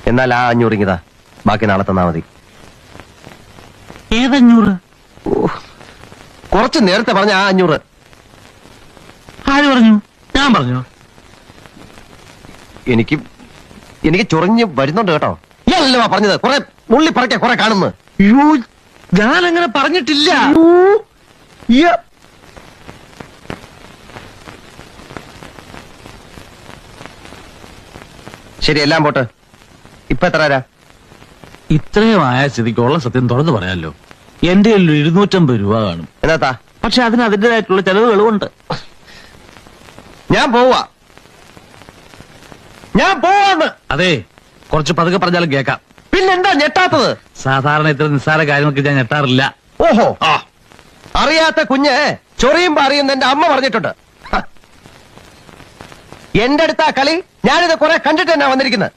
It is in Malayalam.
എന്നാൽ ആ 500 ഇങ്ങിതാ, ബാക്കി നാളെ തന്നാ മതി. ഏതഞ്ഞൂറ്? കുറച്ച് നേരത്തെ പറഞ്ഞ ആ 500. ആര് പറഞ്ഞു? ഞാൻ പറഞ്ഞു? എനിക്ക് ചൊറിഞ്ഞ് വരുന്നുണ്ട് കേട്ടോ. ഇയാളല്ലോ പറഞ്ഞത് കുറെ ഉള്ളി പറയ്ക്ക കുറെ കാണുന്നു. അയ്യോ, ഞാൻ അങ്ങനെ പറഞ്ഞിട്ടില്ല. ശരി, എല്ലാം പോട്ട്. ഇപ്പൊ എത്ര തരാ? ഇത്രയും ആയ സ്ഥിതിക്കുള്ള സത്യം തുറന്നു പറയാമല്ലോ. എന്റെ 250 രൂപ കാണും. എന്നാത്താ? പക്ഷെ അതിന് അതിന്റേതായിട്ടുള്ള ചെലവുകളും ഉണ്ട്. ഞാൻ പോവാന്ന്. അതെ, കുറച്ച് പതുക്കെ പറഞ്ഞാലും കേൾക്കാം. പിന്നെന്താ ഞെട്ടാത്തത്? സാധാരണ ഇത്ര നിസ്സാര കാര്യങ്ങൾക്ക് ഞാൻ ഞെട്ടാറില്ല. ഓഹോ, അറിയാത്ത കുഞ്ഞ് ചൊറിയുമ്പോ അറിയുന്ന എന്റെ അമ്മ പറഞ്ഞിട്ടുണ്ട്. എന്റെ അടുത്താ കളി. ഞാനിത് കുറെ കണ്ടിട്ട് തന്നെ വന്നിരിക്കുന്നത്.